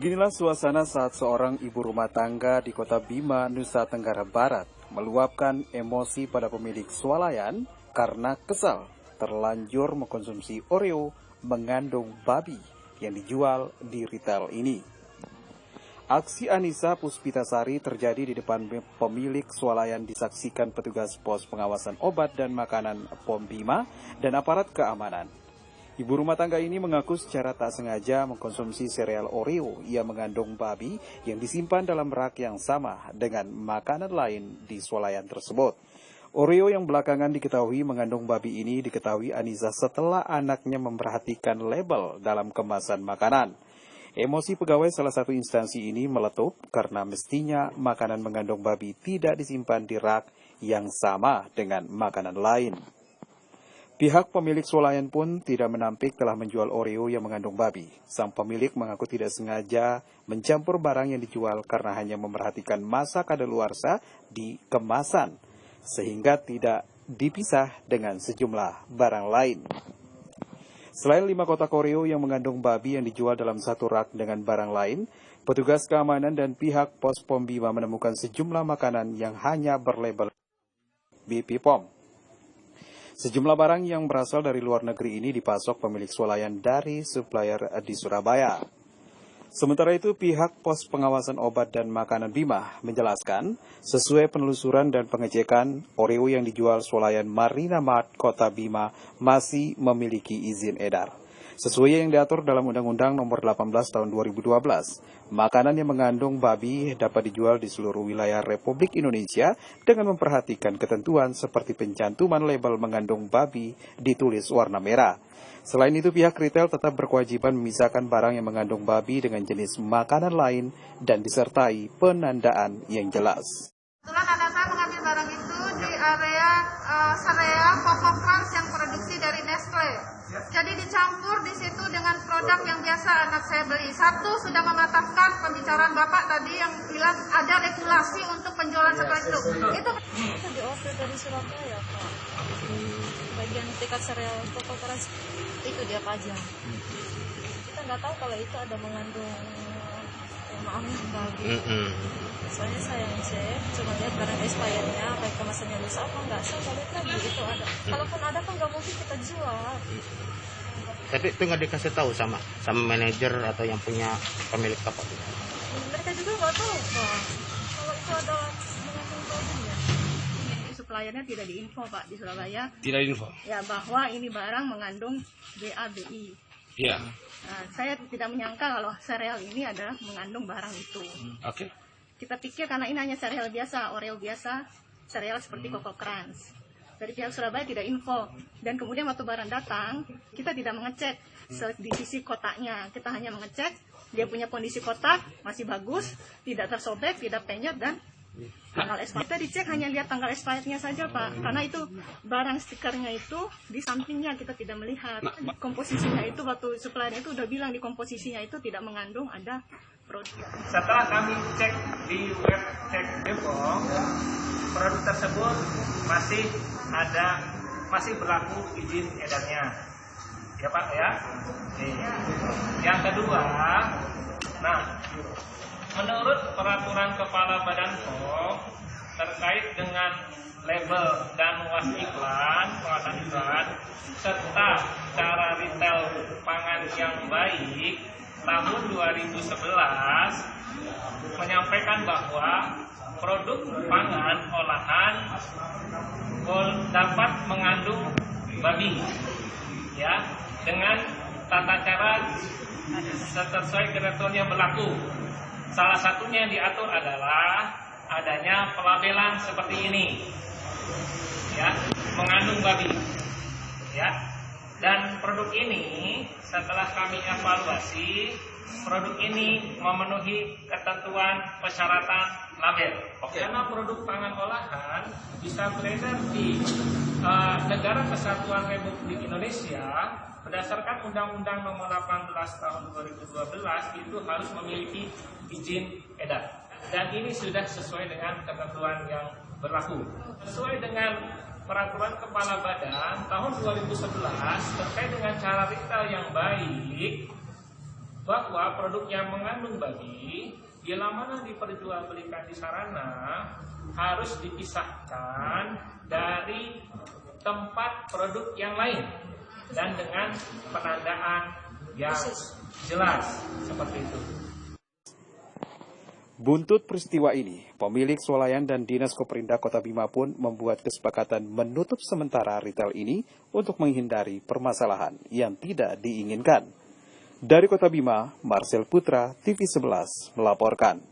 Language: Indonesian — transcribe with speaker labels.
Speaker 1: Beginilah suasana saat seorang ibu rumah tangga di kota Bima, Nusa Tenggara Barat meluapkan emosi pada pemilik swalayan karena kesal terlanjur mengkonsumsi Oreo mengandung babi yang dijual di retail ini. Aksi Anissa Puspitasari terjadi di depan pemilik swalayan disaksikan petugas pos pengawasan obat dan makanan POM Bima dan aparat keamanan. Ibu rumah tangga ini mengaku secara tak sengaja mengkonsumsi sereal Oreo yang mengandung babi yang disimpan dalam rak yang sama dengan makanan lain di swalayan tersebut. Oreo yang belakangan diketahui mengandung babi ini diketahui Anissa setelah anaknya memperhatikan label dalam kemasan makanan. Emosi pegawai salah satu instansi ini meletup karena mestinya makanan mengandung babi tidak disimpan di rak yang sama dengan makanan lain. Pihak pemilik swalayan pun tidak menampik telah menjual Oreo yang mengandung babi. Sang pemilik mengaku tidak sengaja mencampur barang yang dijual karena hanya memperhatikan masa kadaluarsa di kemasan, sehingga tidak dipisah dengan sejumlah barang lain. Selain 5 kotak Oreo yang mengandung babi yang dijual dalam satu rak dengan barang lain, petugas keamanan dan pihak pos POM Bima menemukan sejumlah makanan yang hanya berlabel BP POM. Sejumlah barang yang berasal dari luar negeri ini dipasok pemilik swalayan dari supplier di Surabaya. Sementara itu, pihak pos pengawasan obat dan makanan Bima menjelaskan, sesuai penelusuran dan pengecekan, Oreo yang dijual swalayan Marina Mart Kota Bima masih memiliki izin edar. Sesuai yang diatur dalam Undang-Undang Nomor 18 Tahun 2012, makanan yang mengandung babi dapat dijual di seluruh wilayah Republik Indonesia dengan memperhatikan ketentuan seperti pencantuman label mengandung babi ditulis warna merah. Selain itu, pihak retail tetap berkewajiban memisahkan barang yang mengandung babi dengan jenis makanan lain dan disertai penandaan yang jelas.
Speaker 2: Kebetulan anak saya mengambil barang itu di area sereal Coco Crunch yang produksi dari Nestle. Jadi dicampur di situ dengan produk yang biasa anak saya beli. Satu, sudah mematahkan pembicaraan Bapak tadi yang bilang ada regulasi untuk penjualan seperti itu. Itu
Speaker 3: diorder dari Surabaya, Pak. Bagian tiket sereal Coco Crunch itu dia pajang. Kita nggak tahu kalau itu ada mengandung babi. Soalnya saya ngecek, cuma lihat barang expirednya, baik kemasannya rusak apa enggak, saya nggak lihat lagi itu ada. Kalaupun ada kan nggak mungkin kita jual.
Speaker 4: Tapi itu nggak dikasih tahu sama manajer atau yang punya pemilik toko?
Speaker 3: Mereka juga nggak tahu, Pak. Kalau itu ada mengandung babinya.
Speaker 2: suppliernya tidak diinfo Pak di Surabaya.
Speaker 5: Tidak diinfo?
Speaker 2: Ya, bahwa ini barang mengandung BABI.
Speaker 5: Iya.
Speaker 2: Nah, saya tidak menyangka kalau sereal ini adalah mengandung barang itu.
Speaker 5: Oke.
Speaker 2: Kita pikir karena ini hanya sereal biasa, Oreo biasa, sereal seperti Coco Crunch. Dari pihak Surabaya tidak info. Dan kemudian waktu barang datang, kita tidak mengecek di sisi kotaknya. Kita hanya mengecek dia punya kondisi kotak, masih bagus, tidak tersobek, tidak penyet, dan tanggal expired. Kita dicek hanya lihat tanggal expirednya saja Pak. Karena itu barang stikernya itu di sampingnya kita tidak melihat. Komposisinya itu waktu supplier itu udah bilang di komposisinya itu tidak mengandung ada produk.
Speaker 6: Setelah kami cek di web cek Bepom, produk tersebut masih berlaku izin edarnya. Ya Pak ya. Yang kedua, menurut peraturan Kepala Badan POM terkait dengan label dan luas iklan, pengawasan iklan, serta cara retail pangan yang baik tahun 2011 menyampaikan bahwa produk pangan olahan dapat mengandung babi, ya, dengan tata cara sesuai ketentuan yang berlaku. Salah satunya yang diatur adalah adanya pelabelan seperti ini, ya, mengandung babi, ya. Dan produk ini setelah kami evaluasi, produk ini memenuhi ketentuan persyaratan label. Karena produk pangan olahan bisa beredar di Negara Kesatuan Republik Indonesia berdasarkan Undang-Undang Nomor 18 Tahun 2012 itu harus memiliki izin edar. Dan ini sudah sesuai dengan ketentuan yang berlaku. Sesuai dengan Peraturan Kepala Badan tahun 2011 terkait dengan cara retail yang baik, bahwa produk yang mengandung babi bila mana diperjualbelikan di sarana harus dipisahkan dari tempat produk yang lain dan dengan penandaan yang jelas seperti itu.
Speaker 1: Buntut peristiwa ini, pemilik swalayan dan Dinas Koperinda Kota Bima pun membuat kesepakatan menutup sementara retail ini untuk menghindari permasalahan yang tidak diinginkan. Dari Kota Bima, Marcel Putra, TV 11 melaporkan.